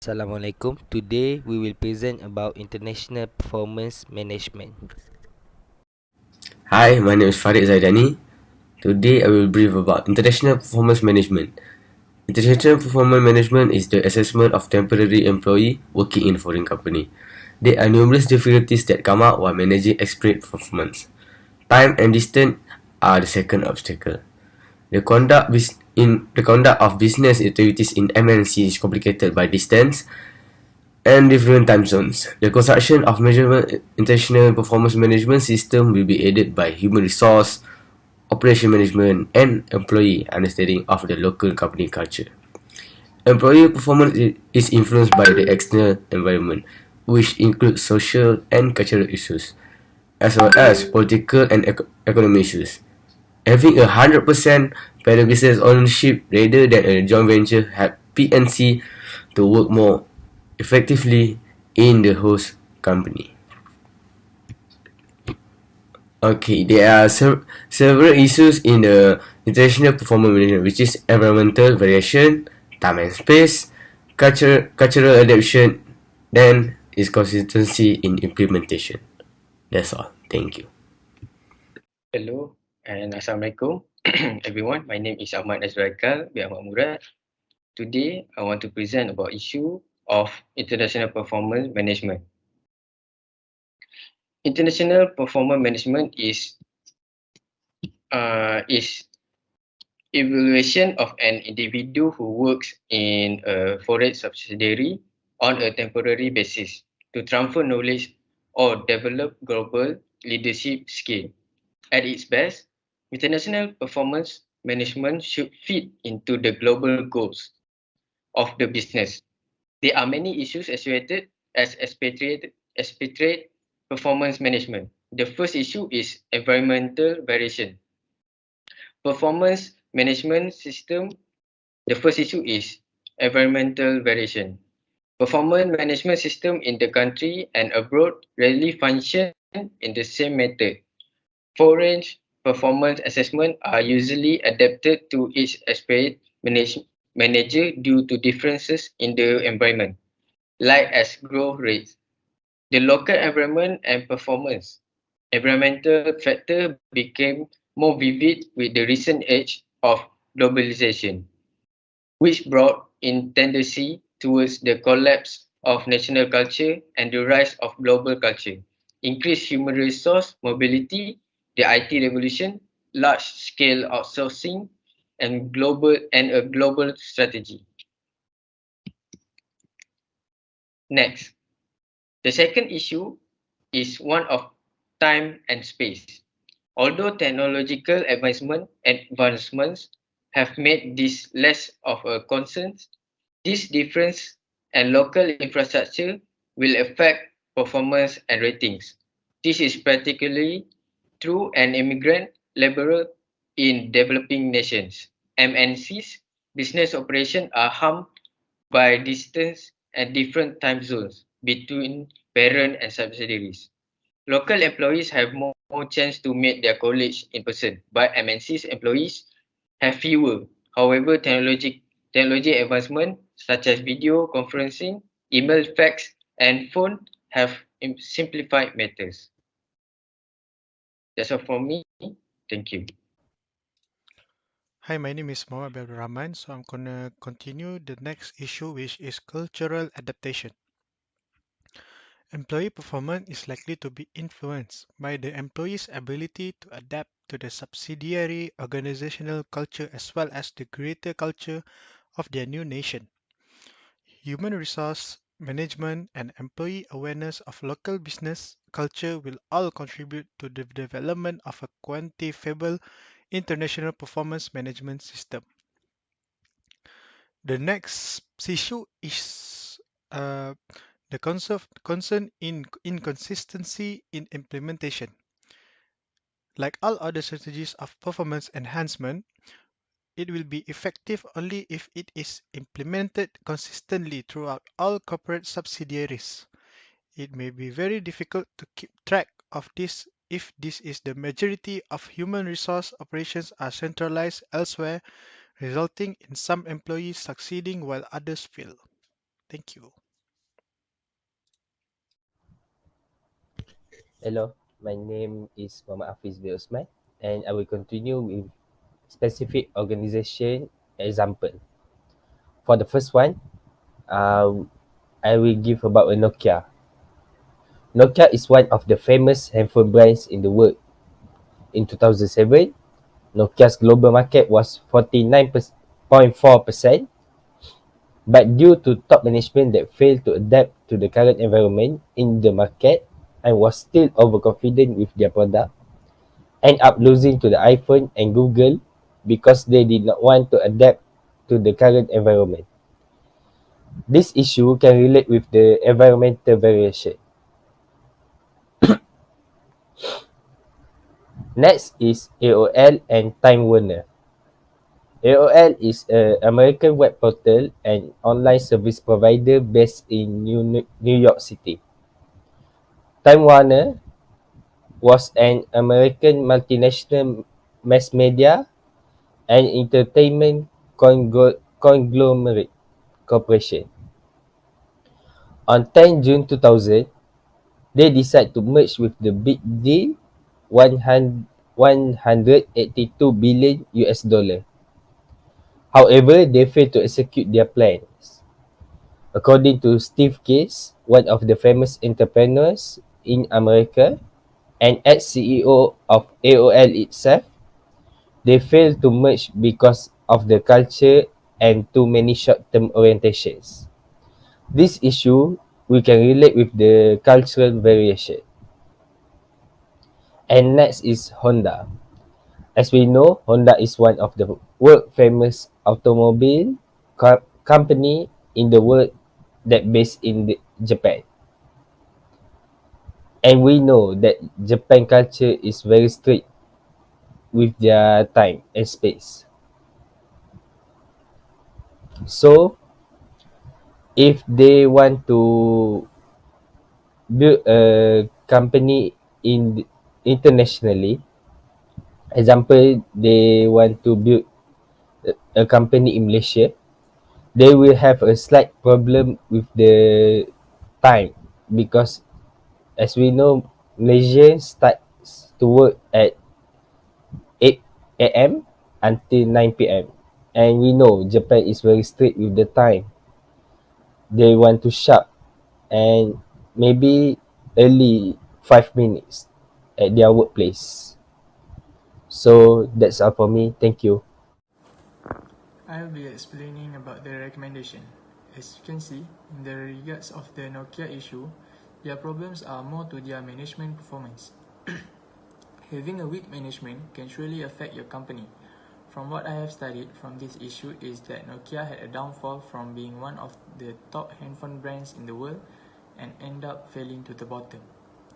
Assalamualaikum. Today we will present about international performance management. Hi, my name is FARID ZAIDANIE. Today I will brief about international performance management. International performance management is the assessment of temporary employee working in foreign company. There are numerous difficulties that come up while managing expert performance. Time and distance are the second obstacle. The conduct of business activities in MNC is complicated by distance and different time zones. The construction of measurement international performance management system will be aided by human resource, operation management, and employee understanding of the local company culture. Employee performance is influenced by the external environment, which includes social and cultural issues, as well as political and economic issues. Having 100% parent business ownership rather than a joint venture help PNC to work more effectively in the host company. Okay, there are several issues in the international performance management, which is environmental variation, time and space, cultural adaptation, then is consistency in implementation. That's all. Thank you. Hello and Assalamualaikum everyone. My name is AHMAD HAIQAL by AHMAD MURAD. Today I want to present about issue of international performance management. International performance management is evaluation of an individual who works in a foreign subsidiary on a temporary basis to transfer knowledge or develop global leadership skill. At its best, international performance management should fit into the global goals of the business. There are many issues associated as expatriate performance management. The first issue is environmental variation. Performance management system, the first issue is environmental variation. Performance management system in the country and abroad rarely function in the same method. Foreign performance assessment are usually adapted to each expert manager due to differences in the environment, like as growth rates. The local environment and performance environmental factor became more vivid with the recent age of globalization, which brought in tendency towards the collapse of national culture and the rise of global culture, increased human resource mobility, the IT revolution, large-scale outsourcing, and a global strategy. Next, the second issue is one of time and space. Although technological advancements have made this less of a concern, this difference and local infrastructure will affect performance and ratings. This is particularly true an immigrant laborer in developing nations. MNCs business operations are harmed by distance and different time zones between parent and subsidiaries. Local employees have more chance to meet their colleagues in person, but MNCs employees have fewer. However, technology advancement such as video conferencing, email, fax, and phone have simplified matters. That's all from me. Thank you. Hi, my name is Mohammed RAHMAN. So I'm gonna continue the next issue, which is cultural adaptation. Employee performance is likely to be influenced by the employee's ability to adapt to the subsidiary organizational culture as well as the greater culture of their new nation. Human resource management and employee awareness of local business culture will all contribute to the development of a quantifiable international performance management system. The next issue is the concern in inconsistency in implementation. Like all other strategies of performance enhancement, it will be effective only if it is implemented consistently throughout all corporate subsidiaries. It may be very difficult to keep track of this if this is the majority of human resource operations are centralized elsewhere, resulting in some employees succeeding while others fail. Thank you. Hello, my name is Muhammad Hafiz bin Osman, and I will continue with specific organization example. For the first one, uh, I will give about a Nokia. Nokia is one of the famous handphone brands in the world. In 2007, Nokia's global market was 49.4%, but due to top management that failed to adapt to the current environment in the market and was still overconfident with their product, end up losing to the iPhone and Google because they did not want to adapt to the current environment. This issue can relate with the environmental variation. Next is AOL and Time Warner. AOL is an American web portal and online service provider based in New York City. Time Warner was an American multinational mass media and entertainment conglomerate corporation. On 10 June 2000, they decided to merge with the big deal 182 billion US dollar. However, they failed to execute their plans. According to Steve Case, one of the famous entrepreneurs in America and ex-CEO of AOL itself, they failed to merge because of the culture and too many short-term orientations. This issue we can relate with the cultural variation. And next is Honda. As we know, Honda is one of the world famous automobile company in the world that based in Japan. And we know that Japan culture is very strict with their time and space. So if they want to build a company internationally, example they want to build a company in Malaysia, they will have a slight problem with the time because as we know Malaysia starts to work at 8 a.m. until 9 p.m. and we know Japan is very strict with the time. They want to sharp and maybe early 5 minutes at their workplace. So that's all for me. Thank you. I'll be explaining about the recommendation. As you can see, in the regards of the Nokia issue, their problems are more to their management performance. Having a weak management can surely affect your company. From what I have studied from this issue is that Nokia had a downfall from being one of the top handphone brands in the world and end up falling to the bottom.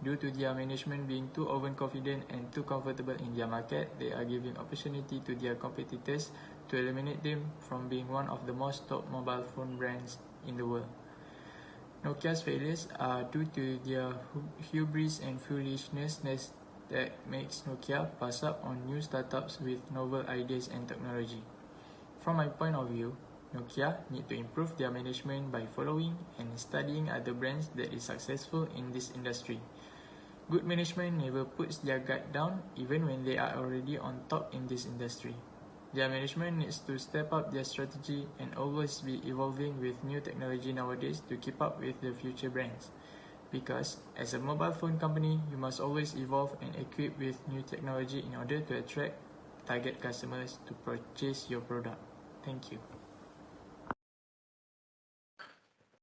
Due to their management being too overconfident and too comfortable in their market, they are giving opportunity to their competitors to eliminate them from being one of the most top mobile phone brands in the world. Nokia's failures are due to their hubris and foolishness that makes Nokia pass up on new startups with novel ideas and technology. From my point of view, Nokia need to improve their management by following and studying other brands that is successful in this industry. Good management never puts their guard down even when they are already on top in this industry. Their management needs to step up their strategy and always be evolving with new technology nowadays to keep up with the future brands. Because as a mobile phone company, you must always evolve and equip with new technology in order to attract target customers to purchase your product. Thank you.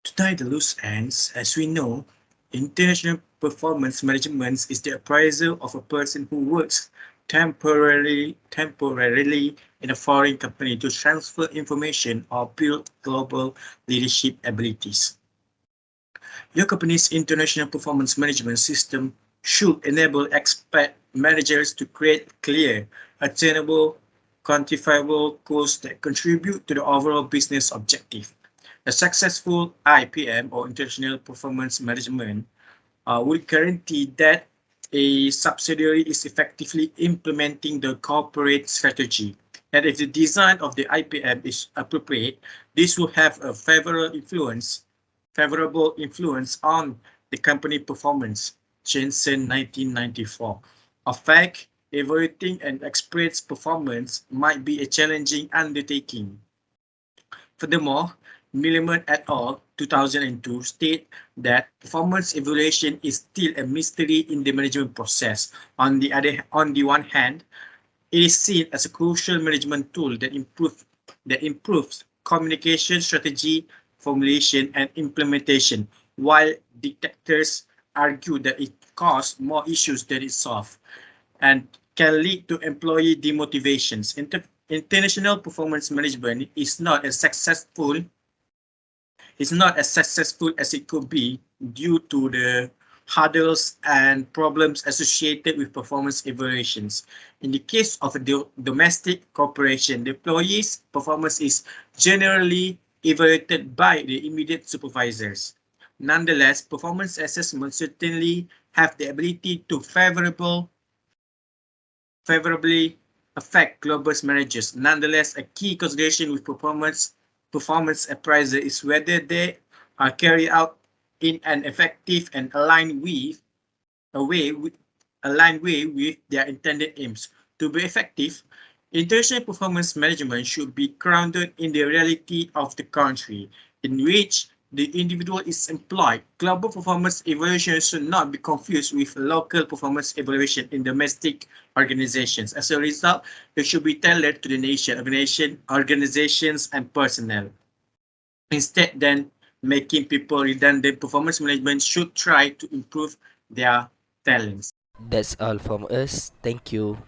To tie the loose ends, as we know, international performance management is the appraisal of a person who works temporarily in a foreign company to transfer information or build global leadership abilities. Your company's international performance management system should enable expert managers to create clear, attainable, quantifiable goals that contribute to the overall business objective. A successful IPM or International Performance Management will guarantee that a subsidiary is effectively implementing the corporate strategy. And if the design of the IPM is appropriate, this will have a favorable influence favorable influence on the company performance since 1994. A fact, evaluating an expert's performance might be a challenging undertaking. Furthermore, Milliman et al. 2002 state that performance evaluation is still a mystery in the management process. On the one hand, it is seen as a crucial management tool that improves communication strategy, formulation, and implementation, while detractors argue that it causes more issues than it solves and can lead to employee demotivations. International performance management is not as successful as it could be due to the hurdles and problems associated with performance evaluations. In the case of a domestic corporation, the employee's performance is generally evaluated by the immediate supervisors. Nonetheless, performance assessments certainly have the ability to favorably affect global managers. Nonetheless, a key consideration with performance appraisal is whether they are carried out in an effective and aligned way with their intended aims. To be effective, international performance management should be grounded in the reality of the country in which the individual is employed. Global performance evaluation should not be confused with local performance evaluation in domestic organizations. As a result, it should be tailored to the nation, organizations, and personnel. Instead, then making people redundant, performance management should try to improve their talents. That's all from us. Thank you.